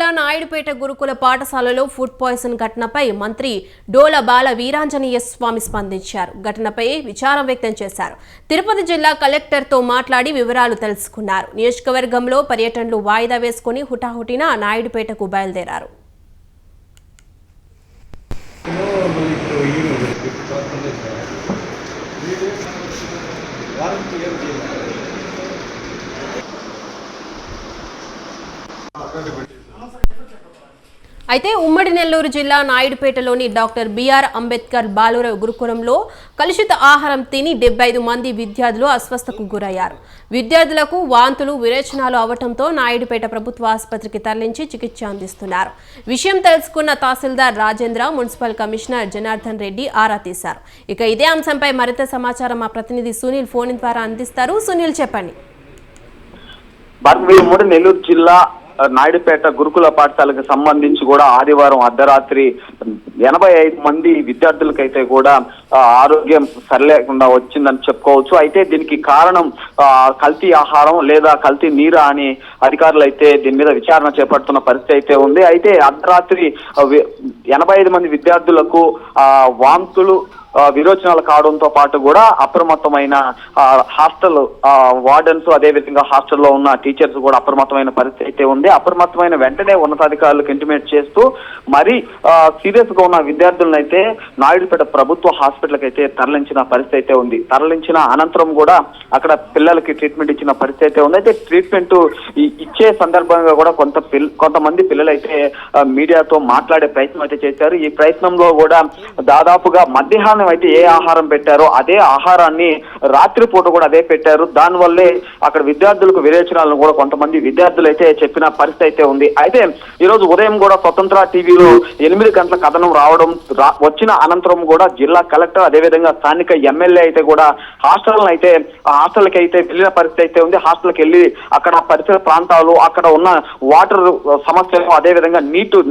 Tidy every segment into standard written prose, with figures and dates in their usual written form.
జిల్లా నాయుడుపేట గురుకుల పాఠశాలలో ఫుడ్ పాయిజన్ ఘటనపై మంత్రి డోల బాల వీరాంజనేయ స్వామి స్పందించారు. ఘటనపై విచారం వ్యక్తం చేశారు. తిరుపతి జిల్లా కలెక్టర్తో మాట్లాడి వివరాలు తెలుసుకున్నారు. నియోజకవర్గంలో పర్యటనలు వాయిదా వేసుకుని హుటాహుటిన నాయుడుపేటకు బయలుదేరారు. అయితే ఉమ్మడి నెల్లూరు జిల్లా నాయుడుపేటలోని డాక్టర్ బిఆర్ అంబేద్కర్ బాలుర గురుకులంలో కలుషిత ఆహారం తిని 75 మంది విద్యార్థులు అస్వస్థతకు గురయ్యారు. విద్యార్థులకు వాంతులు విరేచనాలు అవటంతో నాయుడుపేట ప్రభుత్వ ఆసుపత్రికి తరలించి చికిత్స అందిస్తున్నారు. విషయం తెలుసుకున్న తహసీల్దార్ రాజేంద్ర, మున్సిపల్ కమిషనర్ జనార్దన్ రెడ్డి ఆరా తీశారు. ఇక ఇదే అంశంపై మరింత సమాచారం మా ప్రతినిధి సునీల్ ఫోన్ ద్వారా అందిస్తారు. సునీల్, చెప్పండి. ఉమ్మడి నెల్లూరు జిల్లా నాయుడుపేట గురుకుల పాఠశాలకు సంబంధించి కూడా ఆదివారం అర్ధరాత్రి 85 మంది విద్యార్థులకైతే కూడా ఆరోగ్యం సరిలేకుండా వచ్చిందని చెప్పుకోవచ్చు. అయితే దీనికి కారణం కల్తీ ఆహారం లేదా కల్తీ నీరు అని అధికారులు అయితే దీని మీద విచారణ చేపడుతున్న పరిస్థితి అయితే ఉంది. అయితే అర్ధరాత్రి 85 మంది విద్యార్థులకు వాంతులు విరోచనాలు కావడంతో పాటు కూడా అప్రమత్తమైన హాస్టల్ వార్డెన్స్, అదేవిధంగా హాస్టల్లో ఉన్న టీచర్స్ కూడా అప్రమత్తమైన పరిస్థితి అయితే ఉంది. అప్రమత్తమైన వెంటనే ఉన్నతాధికారులకు ఇంటిమేట్ చేస్తూ మరీ సీరియస్ గా ఉన్న విద్యార్థులను అయితే నాయుడుపేట ప్రభుత్వ హాస్పిటల్కి అయితే తరలించిన పరిస్థితి అయితే ఉంది. తరలించిన అనంతరం కూడా అక్కడ పిల్లలకి ట్రీట్మెంట్ ఇచ్చిన పరిస్థితి అయితే ఉంది. అయితే ట్రీట్మెంట్ ఇచ్చే సందర్భంగా కూడా కొంతమంది పిల్లలు అయితే మీడియాతో మాట్లాడే ప్రయత్నం అయితే చేశారు. ఈ ప్రయత్నంలో కూడా దాదాపుగా మధ్యాహ్నం అయితే ఏ ఆహారం పెట్టారో అదే ఆహారాన్ని రాత్రిపూట కూడా అదే పెట్టారు. దానివల్లే అక్కడ విద్యార్థులకు విరేచనాలను కూడా కొంతమంది విద్యార్థులు అయితే చెప్పిన పరిస్థితి అయితే ఉంది. అయితే ఈ రోజు ఉదయం కూడా స్వతంత్ర టీవీలో 8 గంటల కథనం రావడం వచ్చిన అనంతరం కూడా జిల్లా కలెక్టర్, అదేవిధంగా స్థానిక ఎమ్మెల్యే అయితే కూడా హాస్టల్కి అయితే వెళ్ళిన పరిస్థితి అయితే ఉంది. హాస్టల్కి వెళ్ళి అక్కడ పరిసర ప్రాంతాలు, అక్కడ ఉన్న వాటర్ సమస్యలు, అదేవిధంగా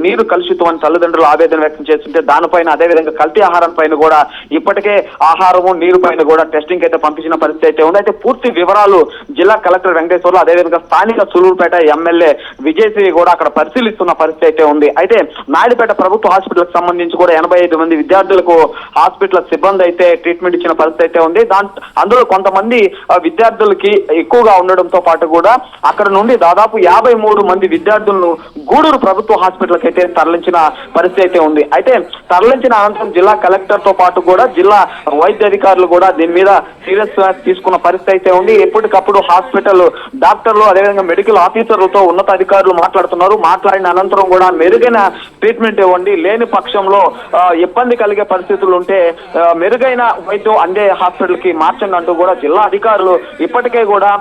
నీరు కలుషితం అని తల్లిదండ్రులు ఆవేదన వ్యక్తం చేస్తుంటే దానిపైన, అదేవిధంగా కల్తీ ఆహారం పైన కూడా ఇప్పటికే ఆహారము నీరు పైన కూడా టెస్టింగ్ అయితే పంపించిన పరిస్థితి అయితే ఉంది. అయితే పూర్తి వివరాలు జిల్లా కలెక్టర్ వెంకటేశ్వర్లు, అదేవిధంగా స్థానిక సూలూరుపేట ఎమ్మెల్యే విజయశ్రీ కూడా అక్కడ పరిశీలిస్తున్న పరిస్థితి అయితే ఉంది. అయితే నాయుడుపేట ప్రభుత్వ హాస్పిటల్ కి సంబంధించి కూడా 85 మంది విద్యార్థులకు హాస్పిటల్ సిబ్బంది అయితే ట్రీట్మెంట్ ఇచ్చిన పరిస్థితి అయితే ఉంది. అందులో కొంతమంది విద్యార్థులకి ఎక్కువగా ఉండడంతో పాటు కూడా అక్కడ నుండి దాదాపు 53 మంది విద్యార్థులను గూడూరు ప్రభుత్వ హాస్పిటల్ కి అయితే తరలించిన పరిస్థితి అయితే ఉంది. అయితే తరలించిన అనంతరం జిల్లా కలెక్టర్ తో పాటు కూడా జిల్లా వైద్య అధికారులు కూడా దీని మీద సీరియస్ గా తీసుకున్న పరిస్థితి అయితే ఉంది. ఎప్పటికప్పుడు హాస్పిటల్ డాక్టర్లు, అదేవిధంగా మెడికల్ ఆఫీసర్లతో ఉన్నతాధికారులు మాట్లాడుతున్నారు. మాట్లాడిన అనంతరం కూడా మెరుగైన ట్రీట్మెంట్ ఇవ్వండి, లేని పక్షంలో ఇబ్బంది కలిగే పరిస్థితులు ఉంటే మెరుగైన వైద్యం అందే హాస్పిటల్ కి మార్చండి అంటూ కూడా జిల్లా అధికారులు ఇప్పటికే కూడా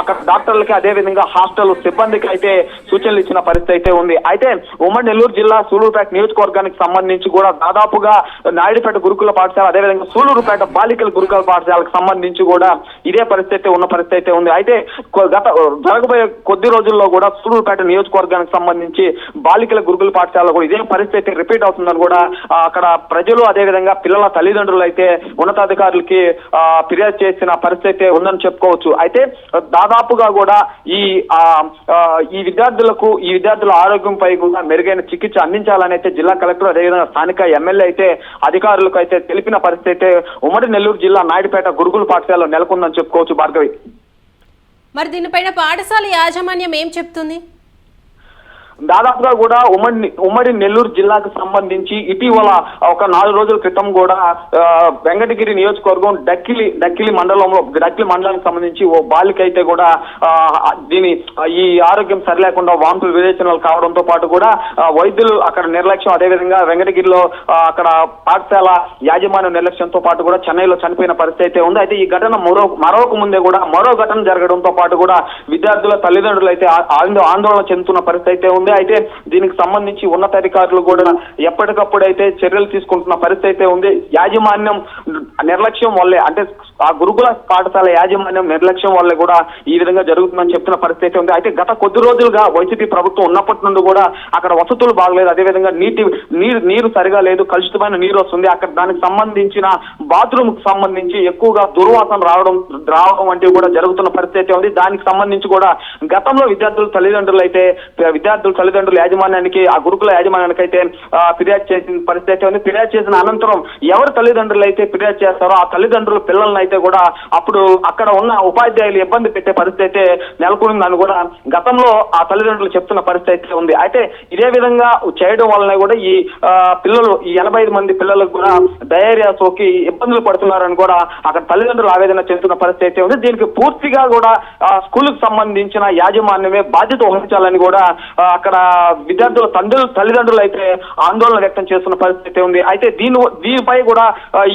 అక్కడ డాక్టర్లకి, అదేవిధంగా హాస్టల్ సిబ్బందికి అయితే సూచనలు ఇచ్చిన పరిస్థితి అయితే ఉంది. అయితే ఉమ్మడి నెల్లూరు జిల్లా సూలూరుపేట నియోజకవర్గానికి సంబంధించి కూడా దాదాపుగా నాయుడుపేట గురుకుల పాఠశాల, అదేవిధంగా సూలూరుపేట బాలికల గురుకుల పాఠశాలకు సంబంధించి కూడా ఇదే పరిస్థితి ఉన్న పరిస్థితి అయితే ఉంది. అయితే జరగబోయే కొద్ది రోజుల్లో కూడా సూలూరుపేట నియోజకవర్గానికి సంబంధించి బాలికల గురుకుల పాఠశాల కూడా ఇదే పరిస్థితి రిపీట్ అవుతుందని కూడా అక్కడ ప్రజలు, అదేవిధంగా పిల్లల తల్లిదండ్రులు అయితే ఉన్నతాధికారులకి ఫిర్యాదు చేసిన పరిస్థితి ఉందని చెప్పుకోవచ్చు. అయితే దాదాపుగా కూడా ఈ విద్యార్థుల ఆరోగ్యంపై కూడా మెరుగైన చికిత్స అందించాలని అయితే జిల్లా కలెక్టర్, అదేవిధంగా స్థానిక ఎమ్మెల్యే అయితే అధికారులకు అయితే తెలిపిన పరిస్థితి ఉమ్మడి నెల్లూరు జిల్లా నాయుడుపేట గురుకుల పాఠశాలలో నెలకొందని చెప్పుకోవచ్చు. భార్గవి, మరి దీనిపైన పాఠశాల యాజమాన్యం ఏం చెప్తుంది? దాదాపుగా కూడా ఉమ్మడి నెల్లూరు జిల్లాకు సంబంధించి ఇటీవల ఒక 4 రోజుల క్రితం కూడా వెంకటగిరి నియోజకవర్గం డక్కిలి మండలానికి సంబంధించి ఓ బాలిక అయితే కూడా ఈ ఆరోగ్యం సరిలేకుండా వాంతులు విరేచనాలు కావడంతో పాటు కూడా వైద్యులు అక్కడ నిర్లక్ష్యం, అదేవిధంగా వెంకటగిరిలో అక్కడ పాఠశాల యాజమాన్య నిర్లక్ష్యంతో పాటు కూడా చెన్నైలో చనిపోయిన పరిస్థితి అయితే ఉంది. అయితే ఈ ఘటన మరొక ముందే కూడా మరో ఘటన జరగడంతో పాటు కూడా విద్యార్థుల తల్లిదండ్రులు అయితే ఆందోళన చెందుతున్న పరిస్థితి అయితే ఉంది. అయితే దీనికి సంబంధించి ఉన్నతాధికారులు కూడా ఎప్పటికప్పుడు అయితే చర్యలు తీసుకుంటున్న పరిస్థితి అయితే ఉంది. యాజమాన్యం నిర్లక్ష్యం వల్లే, అంటే ఆ గురుకుల పాఠశాల యాజమాన్యం నిర్లక్ష్యం వల్లే కూడా ఈ విధంగా జరుగుతుందని చెప్తున్న పరిస్థితి ఉంది. అయితే గత కొద్ది రోజులుగా వైసీపీ ప్రభుత్వం ఉన్నప్పటి నుండి కూడా అక్కడ వసతులు బాగలేదు, అదేవిధంగా నీరు సరిగా లేదు, కలుషితమైన నీరు వస్తుంది. అక్కడ దానికి సంబంధించిన బాత్రూమ్ కు సంబంధించి ఎక్కువగా దుర్వాసన రావడం వంటివి కూడా జరుగుతున్న పరిస్థితి ఉంది. దానికి సంబంధించి కూడా గతంలో విద్యార్థుల తల్లిదండ్రులు అయితే విద్యార్థుల తల్లిదండ్రుల యాజమాన్యానికి, ఆ గురుకుల యాజమాన్యానికి అయితే ఫిర్యాదు చేసిన పరిస్థితి ఉంది. ఫిర్యాదు చేసిన అనంతరం ఎవరు తల్లిదండ్రులు అయితే ఫిర్యాదు చేస్తారో ఆ తల్లిదండ్రుల పిల్లలను అయితే కూడా అప్పుడు అక్కడ ఉన్న ఉపాధ్యాయులు ఇబ్బంది పెట్టే పరిస్థితి అయితే నెలకొందని కూడా గతంలో ఆ తల్లిదండ్రులు చెప్తున్న పరిస్థితి అయితే ఉంది. అయితే ఇదే విధంగా చేయడం వలన కూడా ఈ పిల్లలు, ఈ 85 మంది పిల్లలకు కూడా డయేరియా సోకి ఇబ్బందులు పడుతున్నారని కూడా అక్కడ తల్లిదండ్రులు ఆవేదన చెందుతున్న పరిస్థితి అయితే ఉంది. దీనికి పూర్తిగా కూడా స్కూల్కి సంబంధించిన యాజమాన్యమే బాధ్యత వహించాలని కూడా అక్కడ విద్యార్థుల తల్లిదండ్రులు అయితే ఆందోళన వ్యక్తం చేస్తున్న పరిస్థితి ఉంది. అయితే దీనిపై కూడా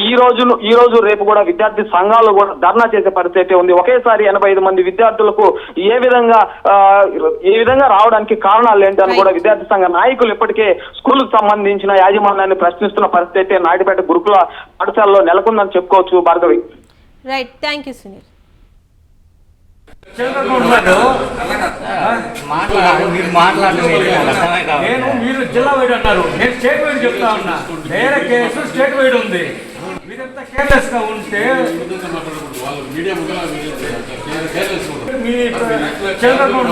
ఈ రోజు రేపు కూడా విద్యార్థి సంఘాలు కూడా ధర్నా చేసే పరిస్థితి ఉంది. ఒకేసారి 85 మంది విద్యార్థులకు ఏ విధంగా రావడానికి కారణాలు ఏంటని కూడా విద్యార్థి సంఘ నాయకులు ఇప్పటికే స్కూల్కి సంబంధించిన యాజమాన్యాన్ని ప్రశ్నిస్తున్న పరిస్థితి నాయుడుపేట గురుకుల పాఠశాలలో నెలకొందని చెప్పుకోవచ్చు. Bhargavi. Right, thank you Sunil. మీరు జిల్లా వైడ్ అన్నారు, నేను స్టేట్ వైడ్ చెప్తా ఉన్నా. వేరే కేసు స్టేట్ వైడ్ ఉంది. మీరంతా కేర్లెస్ గా ఉంటే మీ చంద్రబాబు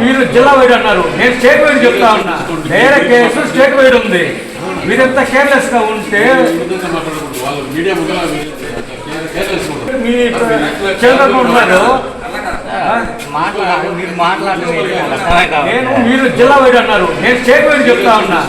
మీరు జిల్లా వైడ్ అన్నారు, నేను స్టేట్ వైడ్ చెప్తా ఉన్నా. వేరే కేసు స్టేట్ వైడ్ ఉంది. మీరంతా కేర్లెస్ గా ఉంటే మీ చంద్రబాబు మీరు జిల్లా వైడ్ అన్నారు, నేను స్టేట్ వైడ్ చెప్తా ఉన్నా.